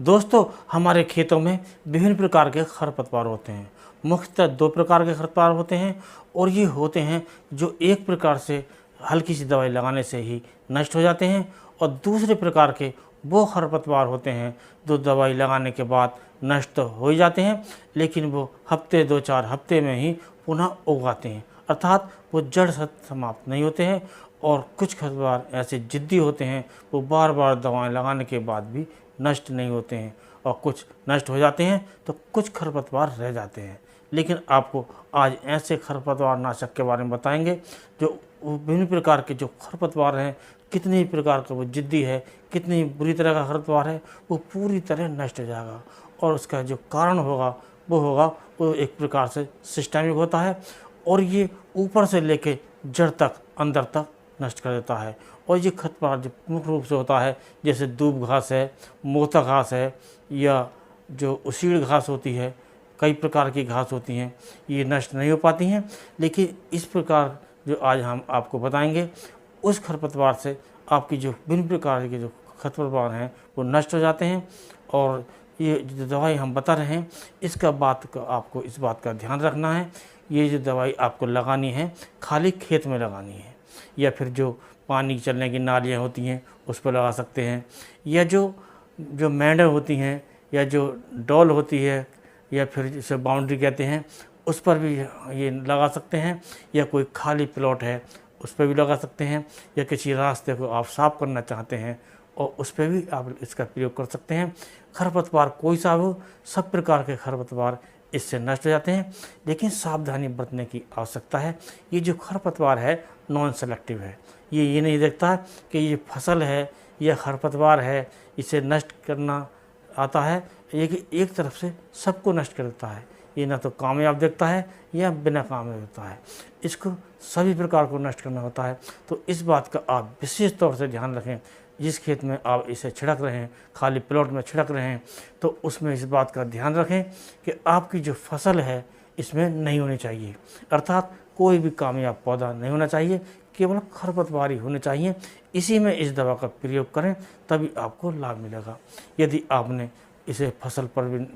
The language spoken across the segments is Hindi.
दोस्तों, हमारे खेतों में विभिन्न प्रकार के खरपतवार होते हैं। मुख्यतः दो प्रकार के खरपतवार होते हैं और ये होते हैं जो एक प्रकार से हल्की सी दवाई लगाने से ही नष्ट हो जाते हैं, और दूसरे प्रकार के वो खरपतवार होते हैं जो दवाई लगाने के बाद नष्ट तो हो ही जाते हैं, लेकिन वो हफ्ते 2-4 हफ्ते में ही पुनः उगाते हैं, अर्थात वो जड़ से समाप्त नहीं होते हैं। और कुछ खरपतवार ऐसे जिद्दी होते हैं, वो बार बार दवाएं लगाने के बाद भी नष्ट नहीं होते हैं, और कुछ नष्ट हो जाते हैं तो कुछ खरपतवार रह जाते हैं। लेकिन आपको आज ऐसे खरपतवार नाशक के बारे में बताएंगे जो विभिन्न प्रकार के जो खरपतवार हैं, कितनी प्रकार का वो जिद्दी है, कितनी बुरी तरह का खरपतवार है, वो पूरी तरह नष्ट हो जाएगा। और उसका जो कारण होगा वो एक प्रकार से सिस्टमिक होता है, और ये ऊपर से लेके जड़ तक अंदर तक नष्ट कर देता है। और ये खरपतवार जो मुख्य रूप से होता है, जैसे दूब घास है, मोथा घास है, या जो उसीड़ घास होती है, कई प्रकार की घास होती हैं, ये नष्ट नहीं हो पाती हैं। लेकिन इस प्रकार जो आज हम आपको बताएंगे, उस खरपतवार से आपकी जो विभिन्न प्रकार के जो खरपतवार हैं वो नष्ट हो जाते हैं। और ये जो दवाई हम बता रहे हैं, आपको इस बात का ध्यान रखना है, ये जो दवाई आपको लगानी है खाली खेत में लगानी है, या फिर जो पानी चलने की नालियाँ होती हैं उस पर लगा सकते हैं, या जो मेंढर होती हैं, या जो डॉल होती है, या फिर जिसे बाउंड्री कहते हैं, उस पर भी ये लगा सकते हैं, या कोई खाली प्लॉट है उस पर भी लगा सकते हैं, या किसी रास्ते को आप साफ करना चाहते हैं और उस पर भी आप इसका प्रयोग कर सकते हैं। खरपतवार कोई सा हो, सब प्रकार के खरपतवार इससे नष्ट हो जाते हैं, लेकिन सावधानी बरतने की आवश्यकता है। ये जो खरपतवार है नॉन सेलेक्टिव है, ये नहीं देखता कि ये फसल है या खरपतवार है, इसे नष्ट करना आता है, ये कि एक तरफ से सबको नष्ट कर देता है। ये ना तो कामयाब देखता है या बिना कामयाब होता है, इसको सभी प्रकार को नष्ट करना होता है। तो इस बात का आप विशेष तौर से ध्यान रखें। जिस खेत में आप इसे छिड़क रहे हैं, खाली प्लॉट में छिड़क रहे हैं, तो उसमें इस बात का ध्यान रखें कि आपकी जो फसल है इसमें नहीं होनी चाहिए, अर्थात कोई भी कामयाब पौधा नहीं होना चाहिए, केवल खरपतवार ही होने चाहिए। इसी में इस दवा का प्रयोग करें, तभी आपको लाभ मिलेगा। यदि आपने इसे फसल पर भी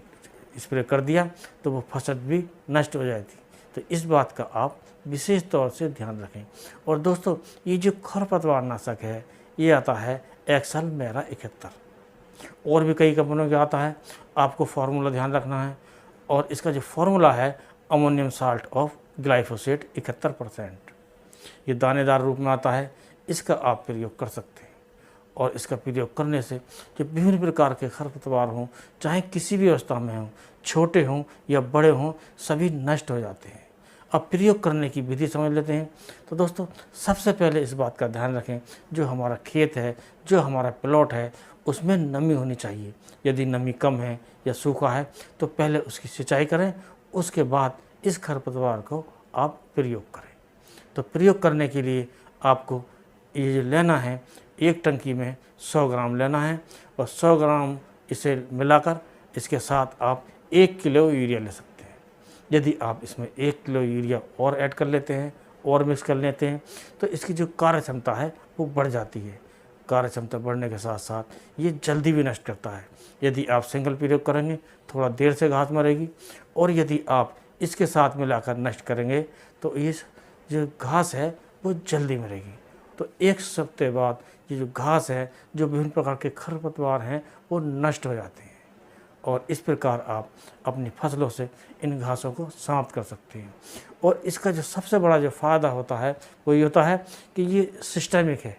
स्प्रे कर दिया तो वो फसल भी नष्ट हो जाती। तो इस बात का आप विशेष तौर से ध्यान रखें। और दोस्तों, ये जो खरपतवार नाशक है ये आता है एक्सेल मेरा 71, और भी कई कंपनियों का आता है, आपको फार्मूला ध्यान रखना है। और इसका जो फार्मूला है अमोनियम साल्ट ऑफ ग्लाइफोसेट 71%, ये दानेदार रूप में आता है, इसका आप प्रयोग कर सकते हैं। और इसका प्रयोग करने से जो विभिन्न प्रकार के खरपतवार हों, चाहे किसी भी अवस्था में हों, छोटे हों या बड़े हों, सभी नष्ट हो जाते हैं। अब प्रयोग करने की विधि समझ लेते हैं। तो दोस्तों, सबसे पहले इस बात का ध्यान रखें, जो हमारा खेत है, जो हमारा प्लॉट है, उसमें नमी होनी चाहिए। यदि नमी कम है या सूखा है तो पहले उसकी सिंचाई करें, उसके बाद इस खरपतवार को आप प्रयोग करें। तो प्रयोग करने के लिए आपको ये जो लेना है, एक टंकी में 100 ग्राम लेना है, और 100 ग्राम इसे मिलाकर इसके साथ आप 1 किलो यूरिया ले सकते हैं। यदि आप इसमें 1 किलो यूरिया और ऐड कर लेते हैं और मिक्स कर लेते हैं तो इसकी जो कार्य क्षमता है वो बढ़ जाती है। कार्य क्षमता बढ़ने के साथ साथ ये जल्दी भी नष्ट करता है। यदि आप सिंगल प्रयोग करेंगे थोड़ा देर से घास मरेगी, और यदि आप इसके साथ मिलाकर नष्ट करेंगे तो इस जो घास है वो जल्दी मरेगी। तो एक हफ्ते बाद ये जो घास है, जो विभिन्न प्रकार के खरपतवार हैं, वो नष्ट हो जाते हैं। और इस प्रकार आप अपनी फसलों से इन घासों को समाप्त कर सकते हैं। और इसका जो सबसे बड़ा जो फ़ायदा होता है वो ये होता है कि ये सिस्टमिक है,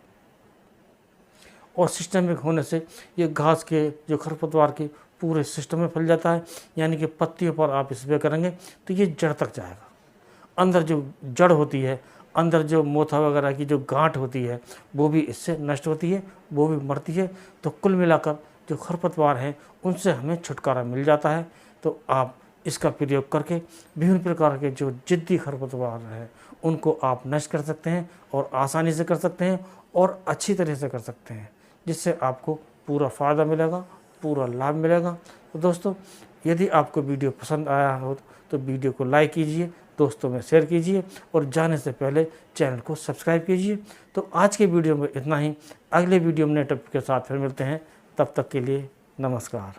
और सिस्टमिक होने से ये घास के जो खरपतवार के पूरे सिस्टम में फैल जाता है। यानी कि पत्तियों पर आप स्प्रे करेंगे तो ये जड़ तक जाएगा। अंदर जो जड़ होती है, अंदर जो मोथा वगैरह की जो गांठ होती है, वो भी इससे नष्ट होती है, वो भी मरती है। तो कुल मिलाकर जो खरपतवार हैं उनसे हमें छुटकारा मिल जाता है। तो आप इसका प्रयोग करके विभिन्न प्रकार के जो जिद्दी खरपतवार हैं उनको आप नष्ट कर सकते हैं, और आसानी से कर सकते हैं, और अच्छी तरह से कर सकते हैं, जिससे आपको पूरा फ़ायदा मिलेगा, पूरा लाभ मिलेगा। तो दोस्तों, यदि आपको वीडियो पसंद आया हो तो वीडियो को लाइक कीजिए, दोस्तों में शेयर कीजिए, और जाने से पहले चैनल को सब्सक्राइब कीजिए। तो आज के वीडियो में इतना ही। अगले वीडियो में नए टॉपिक के साथ फिर मिलते हैं। तब तक के लिए नमस्कार।